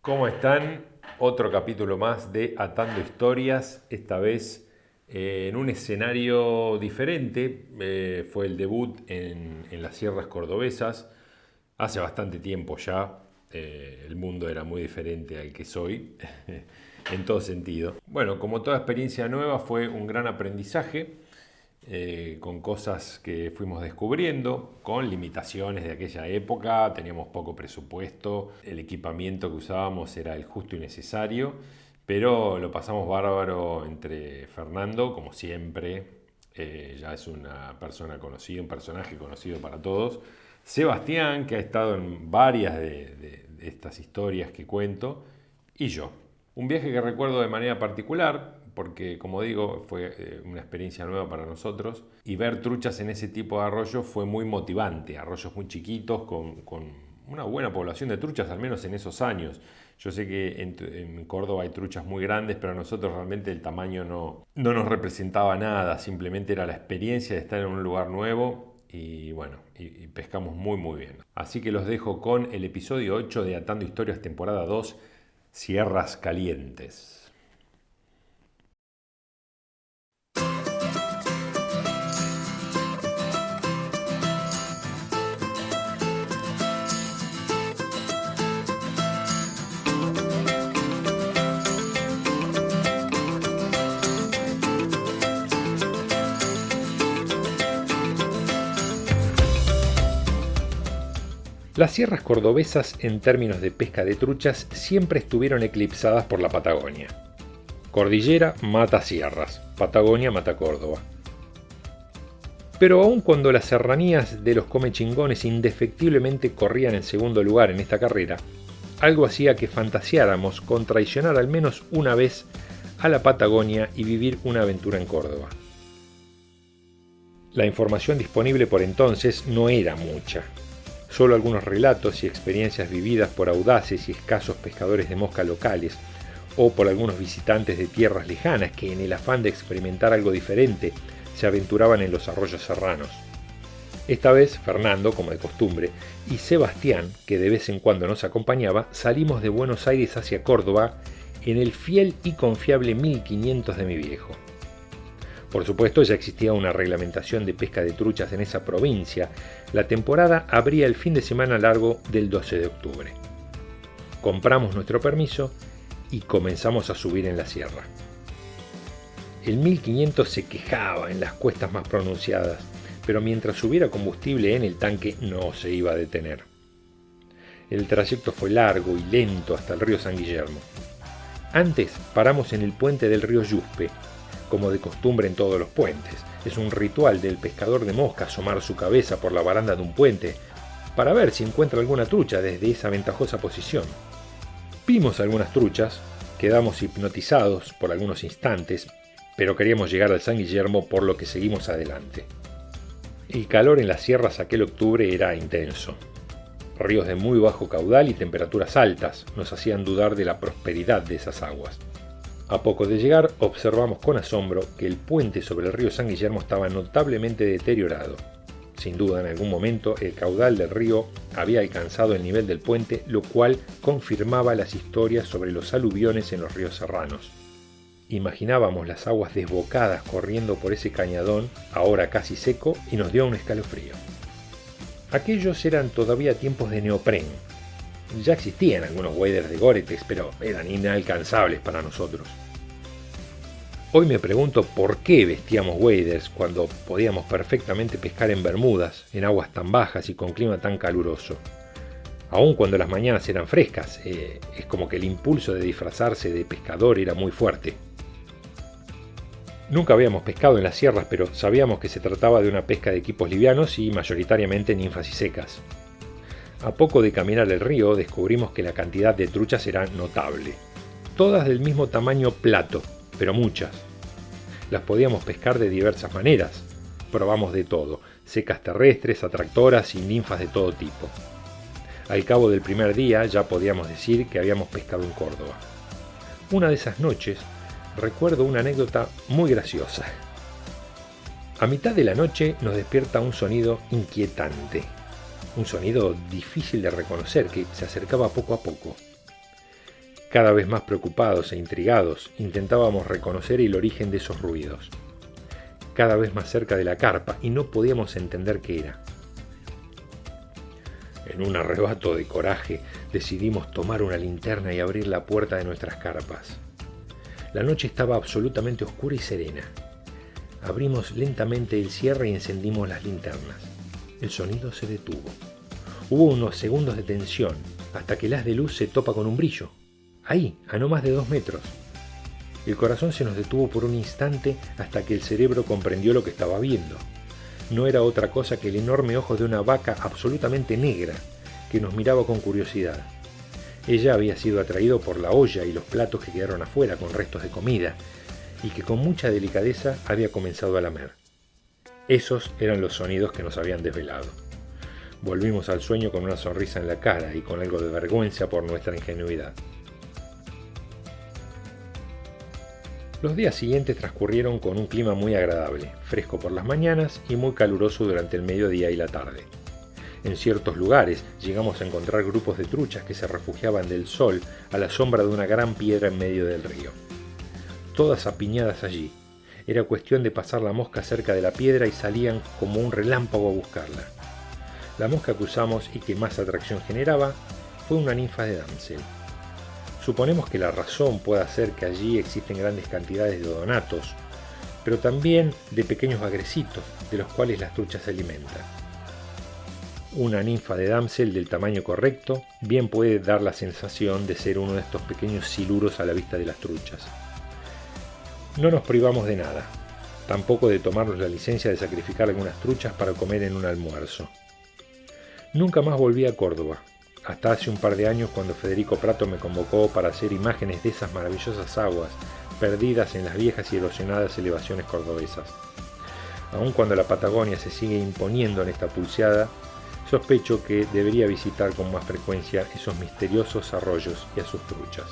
¿Cómo están? Otro capítulo más de Atando Historias, esta vez en un escenario diferente. Fue el debut en las sierras cordobesas. Hace bastante tiempo ya, el mundo era muy diferente al que soy, en todo sentido. Bueno, como toda experiencia nueva fue un gran aprendizaje, con cosas que fuimos descubriendo, con limitaciones de aquella época. Teníamos poco presupuesto, el equipamiento que usábamos era el justo y necesario, pero lo pasamos bárbaro entre Fernando, como siempre. Ya es una persona conocida, un personaje conocido para todos. Sebastián, que ha estado en varias de estas historias que cuento, y yo. Un viaje que recuerdo de manera particular, porque como digo, fue una experiencia nueva para nosotros, y ver truchas en ese tipo de arroyos fue muy motivante. Arroyos muy chiquitos, con una buena población de truchas, al menos en esos años. Yo sé que en Córdoba hay truchas muy grandes, pero a nosotros realmente el tamaño no nos representaba nada, simplemente era la experiencia de estar en un lugar nuevo. Y bueno, y pescamos muy bien. Así que los dejo con el episodio 8 de Atando Historias, temporada 2, Sierras Calientes. Las sierras cordobesas en términos de pesca de truchas siempre estuvieron eclipsadas por la Patagonia. Cordillera mata sierras, Patagonia mata Córdoba. Pero aun cuando las serranías de los comechingones indefectiblemente corrían en segundo lugar en esta carrera, algo hacía que fantaseáramos con traicionar al menos una vez a la Patagonia y vivir una aventura en Córdoba. La información disponible por entonces no era mucha. Solo algunos relatos y experiencias vividas por audaces y escasos pescadores de mosca locales, o por algunos visitantes de tierras lejanas que, en el afán de experimentar algo diferente, se aventuraban en los arroyos serranos. Esta vez Fernando, como de costumbre, y Sebastián, que de vez en cuando nos acompañaba, salimos de Buenos Aires hacia Córdoba en el fiel y confiable 1500 de mi viejo. Por supuesto, ya existía una reglamentación de pesca de truchas en esa provincia. La temporada abría el fin de semana largo del 12 de octubre. Compramos nuestro permiso y comenzamos a subir en la sierra. El 1500 se quejaba en las cuestas más pronunciadas, pero mientras hubiera combustible en el tanque no se iba a detener. El trayecto fue largo y lento hasta el río San Guillermo. Antes paramos en el puente del río Yuspe, como de costumbre en todos los puentes. Es un ritual del pescador de mosca asomar su cabeza por la baranda de un puente para ver si encuentra alguna trucha desde esa ventajosa posición. Vimos algunas truchas, quedamos hipnotizados por algunos instantes, pero queríamos llegar al San Guillermo, por lo que seguimos adelante. El calor en las sierras aquel octubre era intenso. Ríos de muy bajo caudal y temperaturas altas nos hacían dudar de la prosperidad de esas aguas. A poco de llegar, observamos con asombro que el puente sobre el río San Guillermo estaba notablemente deteriorado. Sin duda, en algún momento, el caudal del río había alcanzado el nivel del puente, lo cual confirmaba las historias sobre los aluviones en los ríos serranos. Imaginábamos las aguas desbocadas corriendo por ese cañadón, ahora casi seco, y nos dio un escalofrío. Aquellos eran todavía tiempos de neopren. Ya existían algunos waders de Gore-Tex, pero eran inalcanzables para nosotros. Hoy me pregunto por qué vestíamos waders cuando podíamos perfectamente pescar en Bermudas, en aguas tan bajas y con clima tan caluroso. Aun cuando las mañanas eran frescas, es como que el impulso de disfrazarse de pescador era muy fuerte. Nunca habíamos pescado en las sierras, pero sabíamos que se trataba de una pesca de equipos livianos y mayoritariamente ninfas y secas. A poco de caminar el río descubrimos que la cantidad de truchas era notable. Todas del mismo tamaño plato, pero muchas. Las podíamos pescar de diversas maneras. Probamos de todo, secas terrestres, atractoras y ninfas de todo tipo. Al cabo del primer día ya podíamos decir que habíamos pescado en Córdoba. Una de esas noches recuerdo una anécdota muy graciosa. A mitad de la noche nos despierta un sonido inquietante. Un sonido difícil de reconocer que se acercaba poco a poco. Cada vez más preocupados e intrigados, intentábamos reconocer el origen de esos ruidos. Cada vez más cerca de la carpa, y no podíamos entender qué era. En un arrebato de coraje, decidimos tomar una linterna y abrir la puerta de nuestras carpas. La noche estaba absolutamente oscura y serena. Abrimos lentamente el cierre y encendimos las linternas. El sonido se detuvo. Hubo unos segundos de tensión, hasta que el haz de luz se topa con un brillo. Ahí, a no más de 2 metros. El corazón se nos detuvo por un instante hasta que el cerebro comprendió lo que estaba viendo. No era otra cosa que el enorme ojo de una vaca absolutamente negra, que nos miraba con curiosidad. Ella había sido atraída por la olla y los platos que quedaron afuera con restos de comida, y que con mucha delicadeza había comenzado a lamer. Esos eran los sonidos que nos habían desvelado. Volvimos al sueño con una sonrisa en la cara y con algo de vergüenza por nuestra ingenuidad. Los días siguientes transcurrieron con un clima muy agradable, fresco por las mañanas y muy caluroso durante el mediodía y la tarde. En ciertos lugares llegamos a encontrar grupos de truchas que se refugiaban del sol a la sombra de una gran piedra en medio del río. Todas apiñadas allí. Era cuestión de pasar la mosca cerca de la piedra y salían como un relámpago a buscarla. La mosca que usamos y que más atracción generaba fue una ninfa de Damsel. Suponemos que la razón pueda ser que allí existen grandes cantidades de odonatos, pero también de pequeños bagrecitos, de los cuales las truchas se alimentan. Una ninfa de Damsel del tamaño correcto bien puede dar la sensación de ser uno de estos pequeños siluros a la vista de las truchas. No nos privamos de nada, tampoco de tomarnos la licencia de sacrificar algunas truchas para comer en un almuerzo. Nunca más volví a Córdoba, hasta hace un par de años cuando Federico Prato me convocó para hacer imágenes de esas maravillosas aguas perdidas en las viejas y erosionadas elevaciones cordobesas. Aun cuando la Patagonia se sigue imponiendo en esta pulseada, sospecho que debería visitar con más frecuencia esos misteriosos arroyos y a sus truchas.